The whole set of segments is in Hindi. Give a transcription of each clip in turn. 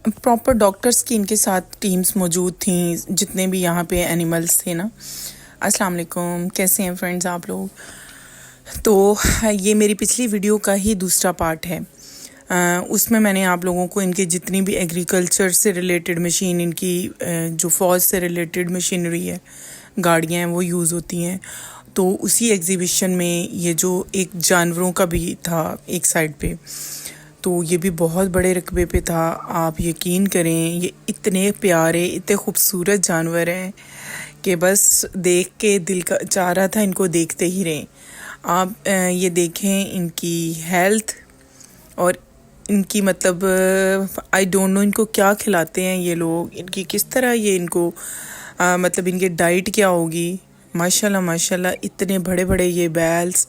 प्रॉपर डॉक्टर्स की इनके साथ टीम्स मौजूद थी, जितने भी यहाँ पे एनिमल्स थे ना। अस्सलाम वालेकुम, कैसे हैं फ्रेंड्स आप लोग। तो ये मेरी पिछली वीडियो का ही दूसरा पार्ट है। उसमें मैंने आप लोगों को इनके जितनी भी एग्रीकल्चर से रिलेटेड मशीन, इनकी जो फौज से रिलेटेड मशीनरी है, गाड़ियाँ हैं, वो यूज़ होती हैं। तो उसी एग्जीबिशन में ये जो एक जानवरों का भी था एक साइड पे, तो ये भी बहुत बड़े रकबे पे था। आप यकीन करें, ये इतने प्यारे, इतने खूबसूरत जानवर हैं कि बस देख के दिल का चाह रहा था इनको देखते ही रहें। आप ये देखें इनकी हेल्थ और इनकी मतलब आई डोंट नो इनको क्या खिलाते हैं ये लोग, इनकी किस तरह ये इनको मतलब इनकी डाइट क्या होगी। माशाल्लाह माशाल्लाह, इतने बड़े बड़े ये बैल्स।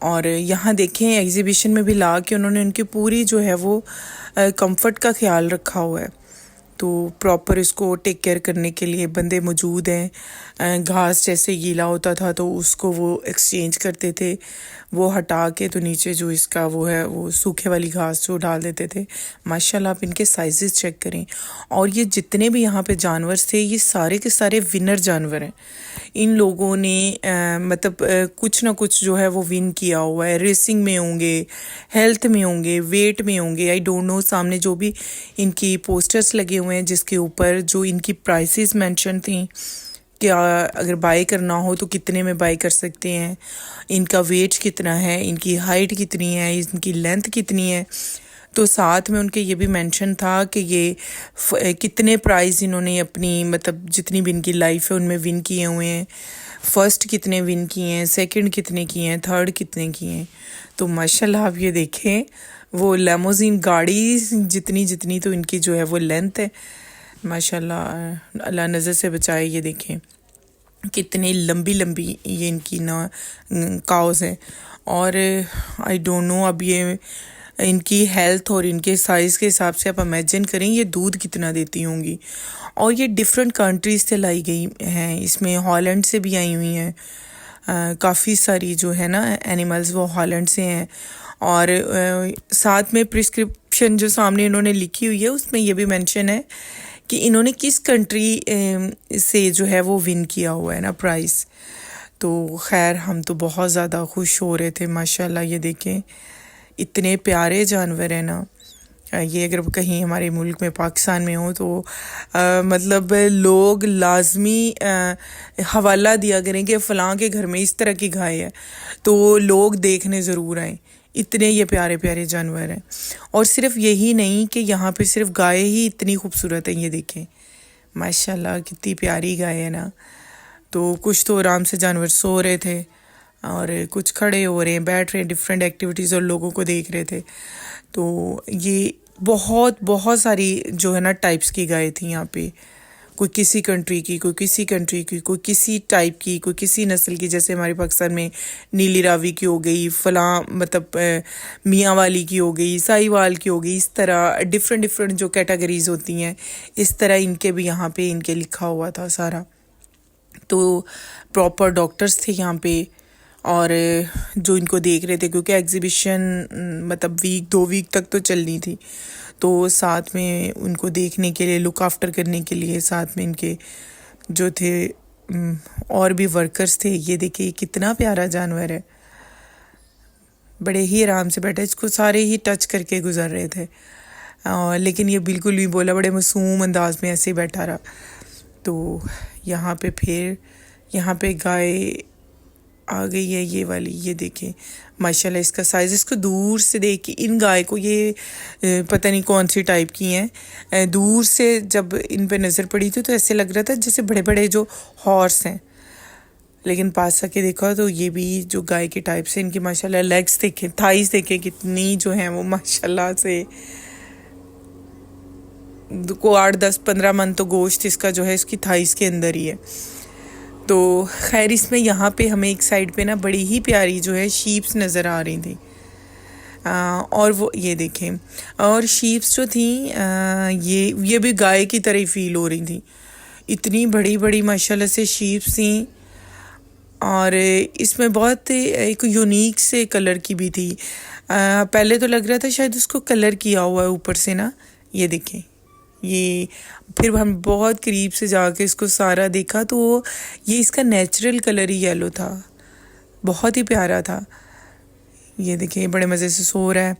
और यहाँ देखें एग्जीबिशन में भी ला के उन्होंने उनकी पूरी जो है वो कंफर्ट का ख्याल रखा हुआ है। तो प्रॉपर इसको टेक केयर करने के लिए बंदे मौजूद हैं। घास जैसे गीला होता था तो उसको वो एक्सचेंज करते थे, वो हटा के तो नीचे जो इसका वो है वो सूखे वाली घास जो डाल देते थे। माशाल्लाह, आप इनके साइजेस चेक करें। और ये जितने भी यहाँ पे जानवर थे, ये सारे के सारे विनर जानवर हैं। इन लोगों ने मतलब कुछ ना कुछ जो है वो विन किया हुआ है। रेसिंग में होंगे, हेल्थ में होंगे, वेट में होंगे, आई डोंट नो। सामने जो भी इनकी पोस्टर्स लगे हुए हैं जिसके ऊपर जो इनकी प्राइसेस मेंशन थी कि अगर बाय करना हो तो कितने में बाय कर सकते हैं, इनका वेट कितना है, इनकी हाइट कितनी है, इनकी लेंथ कितनी है। तो साथ में उनके ये भी मेंशन था कि ये कितने प्राइज़ इन्होंने अपनी मतलब जितनी भी इनकी लाइफ है उनमें विन किए हुए हैं। फर्स्ट कितने विन किए हैं, सेकंड कितने किए हैं, थर्ड कितने किए हैं। तो माशाल्लाह आप ये देखें, वो लेमोजीन गाड़ी जितनी जितनी तो इनकी जो है वो लेंथ है। माशाल्लाह, अल्लाह नज़र से बचाए। ये देखें कितनी लंबी लंबी ये इनकी ना काउज है। और आई डोंट नो, अब ये इनकी हेल्थ और इनके साइज़ के हिसाब से आप इमेजिन करें ये दूध कितना देती होंगी। और ये डिफरेंट कंट्रीज़ से लाई गई हैं, इसमें हॉलैंड से भी आई हुई हैं। काफ़ी सारी जो है ना एनिमल्स वो हॉलैंड से हैं। और साथ में प्रिस्क्रिप्शन जो सामने इन्होंने लिखी हुई है उसमें ये भी मेंशन है कि इन्होंने किस कंट्री से जो है वो विन किया हुआ है ना प्राइस। तो खैर, हम तो बहुत ज़्यादा खुश हो रहे थे। माशाल्लाह, ये देखें इतने प्यारे जानवर हैं ना। ये अगर कहीं हमारे मुल्क में पाकिस्तान में हो तो मतलब लोग लाजमी हवाला दिया करें कि फ़लाँ के घर में इस तरह की गाय है, तो लोग देखने ज़रूर आएँ। इतने ये प्यारे प्यारे जानवर हैं। और सिर्फ यही नहीं कि यहाँ पे सिर्फ गाय ही इतनी खूबसूरत है। ये देखें माशाल्लाह कितनी प्यारी गाय है ना। तो कुछ तो आराम से जानवर सो रहे थे और कुछ खड़े हो रहे हैं, बैठ रहे हैं, डिफरेंट एक्टिविटीज़ और लोगों को देख रहे थे। तो ये बहुत बहुत सारी जो है ना टाइप्स की गाय थी यहाँ पे। कोई किसी कंट्री की, कोई किसी कंट्री की, कोई किसी टाइप की, कोई किसी नस्ल की। जैसे हमारे पाकिस्तान में नीली रावी की हो गई, फलां मतलब मियाँ वाली की हो गई, साहिवाल की हो गई। इस तरह डिफरेंट डिफरेंट जो कैटेगरीज होती हैं, इस तरह इनके भी यहाँ पे इनके लिखा हुआ था सारा। तो प्रॉपर डॉक्टर्स थे यहाँ पे और जो इनको देख रहे थे, क्योंकि एग्जीबिशन मतलब वीक 2 वीक तक तो चलनी थी। तो साथ में उनको देखने के लिए, लुक आफ्टर करने के लिए साथ में इनके जो थे और भी वर्कर्स थे। ये देखिए कितना प्यारा जानवर है, बड़े ही आराम से बैठे, इसको सारे ही टच करके गुजर रहे थे। लेकिन ये बिल्कुल भी बोला, बड़े मासूम अंदाज में ऐसे ही बैठा रहा। तो यहाँ पे फिर यहाँ पे गाय आ गई है ये वाली। ये देखें माशाल्लाह इसका साइज़, इसको दूर से देख के इन गाय को ये पता नहीं कौन सी टाइप की हैं, दूर से जब इन पे नज़र पड़ी थी तो ऐसे लग रहा था जैसे बड़े बड़े जो हॉर्स हैं। लेकिन पास आके देखा तो ये भी जो गाय के टाइप से इनकी माशाल्लाह लेग्स देखें, थाइस देखें कितनी जो हैं वो माशाल्लाह से को 8 10 15 मन तो गोश्त इसका जो है इसकी थाइस के अंदर ही है। तो खैर, इसमें यहाँ पे हमें एक साइड पे ना बड़ी ही प्यारी जो है शीप्स नज़र आ रही थी। और वो ये देखें, और शीप्स जो थी ये भी गाय की तरह ही फील हो रही थी। इतनी बड़ी बड़ी माशाल्लाह से शीप्स थी। और इसमें बहुत एक यूनिक से कलर की भी थी। पहले तो लग रहा था शायद उसको कलर किया हुआ है ऊपर से ना, ये देखें, ये फिर हम बहुत करीब से जाके इसको सारा देखा तो ये इसका नेचुरल कलर ही येलो था, बहुत ही प्यारा था। ये देखिए बड़े मज़े से सो रहा है।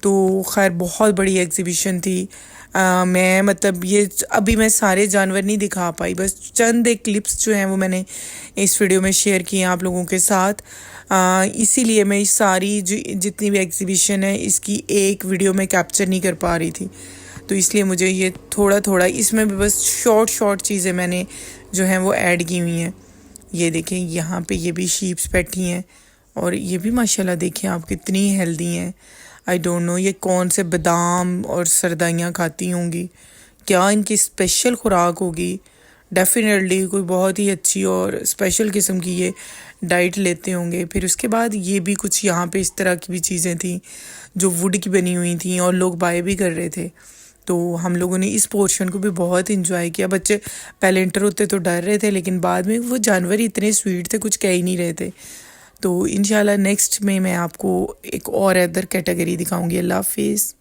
तो खैर बहुत बड़ी एग्जीबिशन थी। मैं मतलब ये अभी मैं सारे जानवर नहीं दिखा पाई, बस चंद एक क्लिप्स जो हैं वो मैंने इस वीडियो में शेयर किए हैं आप लोगों के साथ। इसीलिए मैं इस सारी जितनी भी एग्जीबिशन है इसकी एक वीडियो में कैप्चर नहीं कर पा रही थी, तो इसलिए मुझे ये थोड़ा थोड़ा इसमें भी बस शॉर्ट शॉर्ट चीज़ें मैंने जो हैं वो ऐड की हुई हैं। ये देखें यहाँ पे ये भी शीप्स बैठी हैं और ये भी माशाल्लाह देखें आप कितनी हेल्दी हैं। आई डोंट नो ये कौन से बादाम और सरदाइयाँ खाती होंगी, क्या इनकी स्पेशल खुराक होगी। डेफिनेटली कोई बहुत ही अच्छी और स्पेशल किस्म की ये डाइट लेते होंगे। फिर उसके बाद ये भी कुछ यहाँ पे इस तरह की भी चीज़ें थी जो वुड की बनी हुई थी और लोग बाय भी कर रहे थे। तो हम लोगों ने इस पोर्शन को भी बहुत इंजॉय किया। बच्चे पहले एंटर होते तो डर रहे थे, लेकिन बाद में वो जानवर इतने स्वीट थे, कुछ कह ही नहीं रहे थे। तो इंशाल्लाह नेक्स्ट में मैं आपको एक और अदर कैटेगरी दिखाऊंगी। अल्लाह हाफिज़।